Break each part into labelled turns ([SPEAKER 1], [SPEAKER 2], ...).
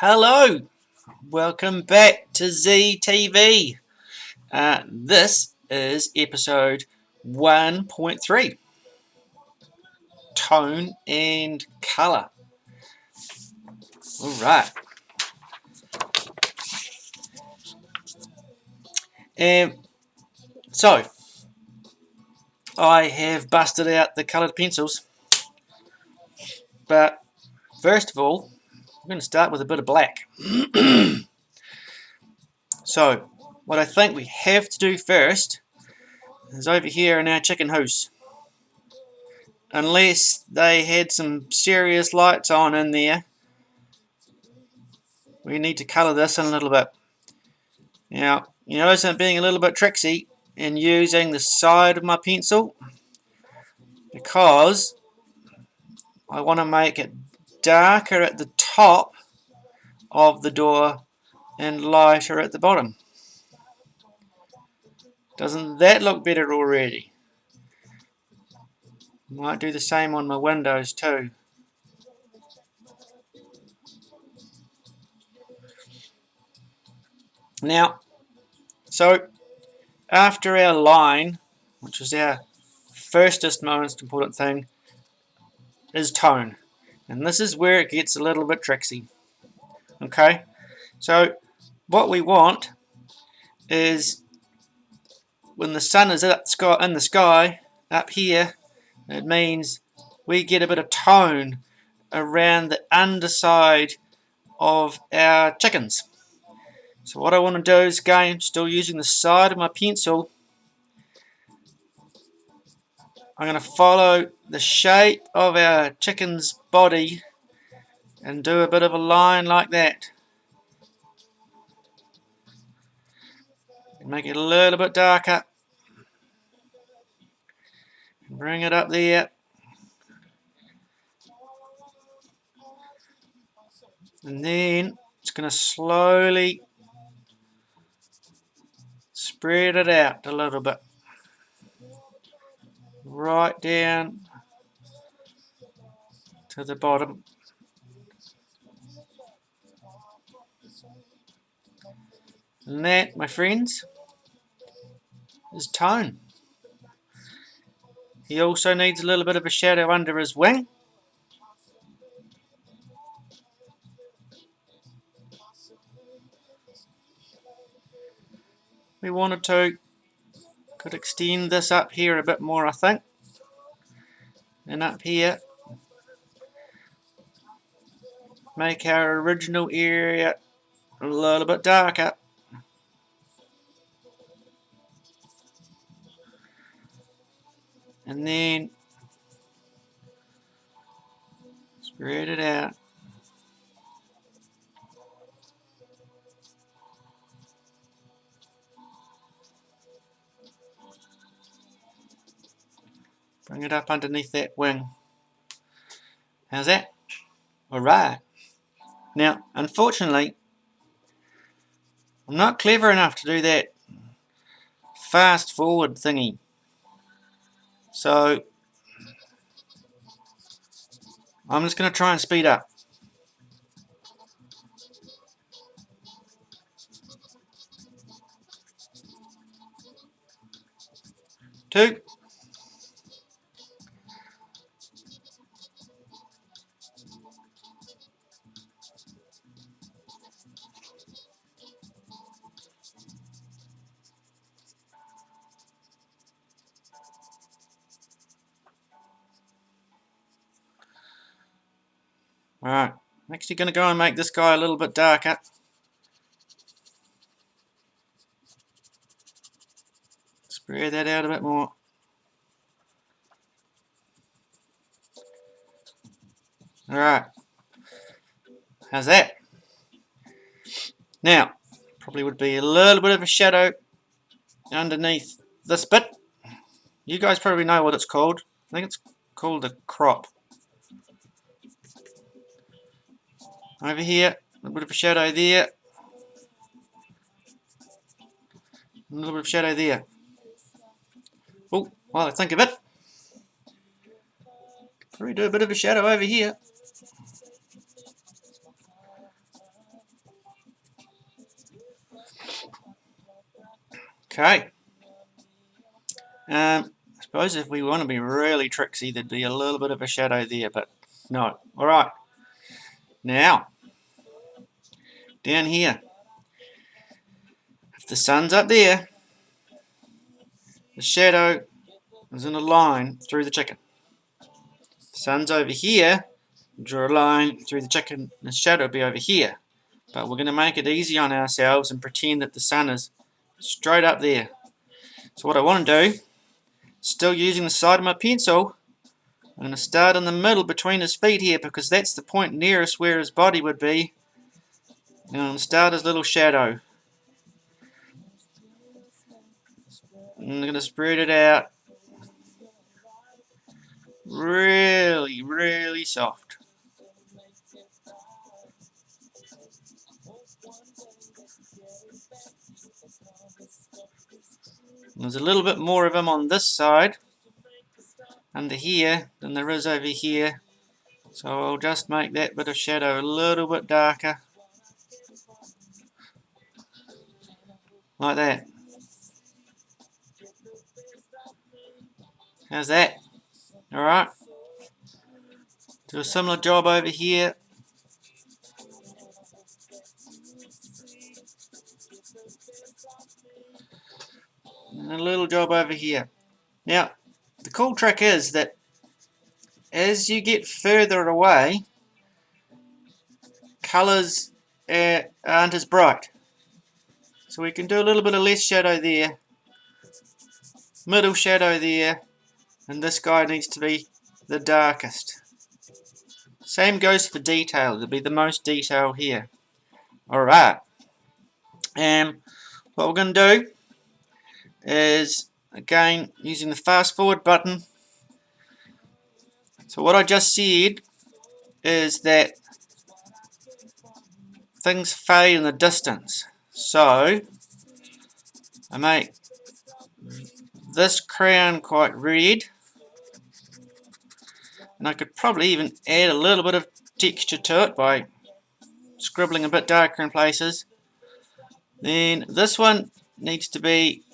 [SPEAKER 1] Hello, welcome back to ZTV. This is episode 1.3, Tone and Colour. Alright, so I have busted out the coloured pencils, but first of all, I'm going to start with a bit of black. So, what I think we have to do first is over here in our chicken house. Unless they had some serious lights on in there, we need to colour this in a little bit. Now, you notice I'm being a little bit tricksy in using the side of my pencil because I want to make it darker at the top of the door and lighter at the bottom. Doesn't that look better already? Might do the same on my windows too. Now, so after our line, which was our firstest most important thing, is tone. And this is where it gets a little bit tricksy. Okay, so what we want is when the sun is in the sky up here, it means we get a bit of tone around the underside of our chickens. So what I want to do is, again, still using the side of my pencil, I'm going to follow the shape of our chicken's body and do a bit of a line like that. Make it a little bit darker. Bring it up there. And then it's going to slowly spread it out a little bit. Right down to the bottom. And that, my friends, is tone. He also needs a little bit of a shadow under his wing. We wanted to could extend this up here a bit more, I think. And up here, make our original area a little bit darker. And then spread it out. Bring it up underneath that wing. How's that? Alright. Now, unfortunately, I'm not clever enough to do that fast forward thingy. So, I'm just going to try and speed up. 2. Alright, I'm actually going to go and make this guy a little bit darker. Spread that out a bit more. Alright, how's that? Now, probably would be a little bit of a shadow underneath this bit. You guys probably know what it's called. I think it's called a crop. Over here, a little bit of a shadow there. A little bit of shadow there. Oh, while I think of it, probably do a bit of a shadow over here. Okay. I suppose if we want to be really tricksy, there'd be a little bit of a shadow there, but no. Alright. Now, down here. If the sun's up there, the shadow is in a line through the chicken. If the sun's over here, draw a line through the chicken, and the shadow will be over here. But we're going to make it easy on ourselves and pretend that the sun is straight up there. So what I want to do, still using the side of my pencil, I'm going to start in the middle between his feet here because that's the point nearest where his body would be. And I'm going to start his little shadow. And I'm going to spread it out really, really soft. There's a little bit more of him on this side under here than there is over here, so I'll just make that bit of shadow a little bit darker, like that. How's that? Alright, do a similar job over here. And a little job over here. Now, the cool trick is that as you get further away, colours aren't as bright. So we can do a little bit of less shadow there, middle shadow there, and this guy needs to be the darkest. Same goes for detail, there'll be the most detail here. Alright, and what we're going to do is, again, using the fast forward button. So what I just said is that things fade in the distance. So I make this crown quite red, and I could probably even add a little bit of texture to it by scribbling a bit darker in places. Then this one needs to be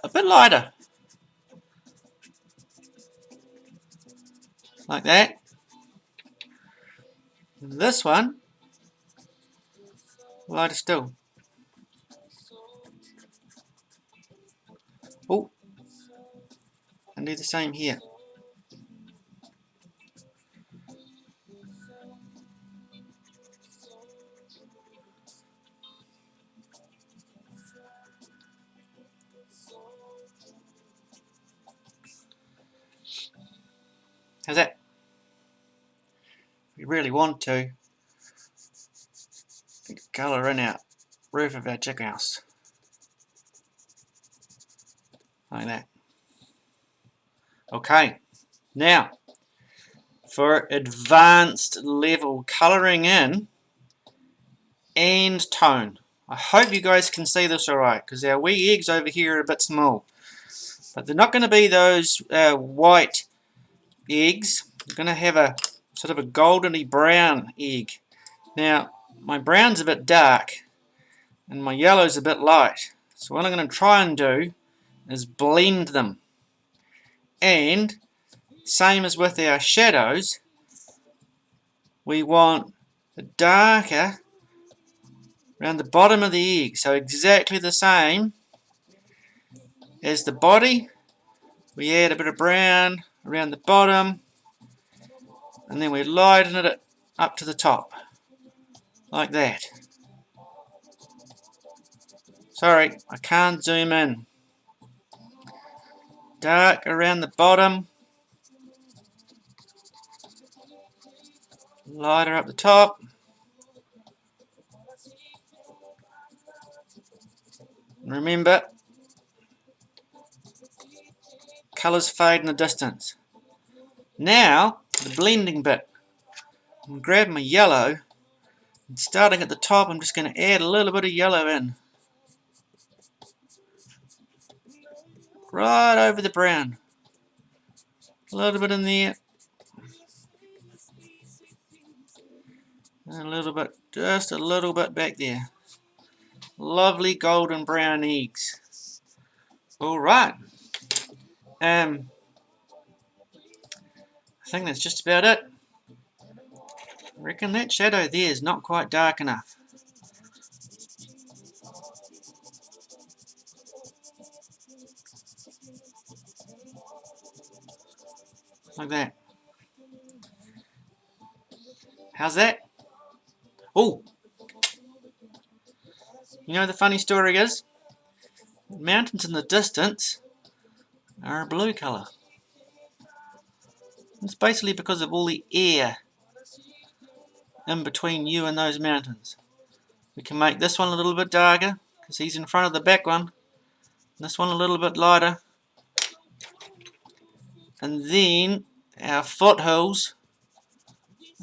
[SPEAKER 1] a bit lighter, like that. And this one lighter still. Oh, and do the same here. How's that? If we really want to, we can colour in our roof of our chicken house. Like that. Okay, now for advanced level colouring in and tone. I hope you guys can see this alright, because our wee eggs over here are a bit small. But they're not going to be those white eggs. They're going to have a sort of a goldeny brown egg. Now, my brown's a bit dark and my yellow's a bit light. So what I'm going to try and do is blend them. And same as with our shadows, we want a darker around the bottom of the egg. So exactly the same as the body. We add a bit of brown around the bottom, and then we lighten it up to the top, like that. Sorry, I can't zoom in. Dark around the bottom, lighter up the top. Remember, colours fade in the distance. Now, the blending bit. I'm going to grab my yellow, and starting at the top, I'm just going to add a little bit of yellow in. Right over the brown. A little bit in there. And a little bit, just a little bit back there. Lovely golden brown eggs. Alright. I think that's just about it. I reckon that shadow there is not quite dark enough. Like that. How's that? Oh! You know the funny story is, the mountains in the distance are a blue colour. It's basically because of all the air in between you and those mountains. We can make this one a little bit darker because he's in front of the back one. This one a little bit lighter. And then our foothills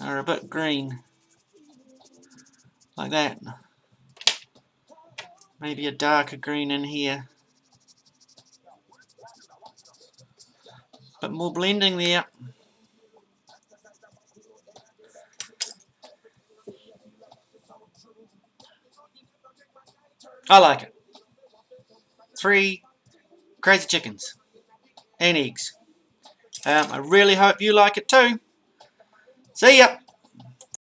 [SPEAKER 1] are a bit green. Like that. Maybe a darker green in here. Bit more blending there. I like it. 3 crazy chickens and eggs. I really hope you like it too. See ya!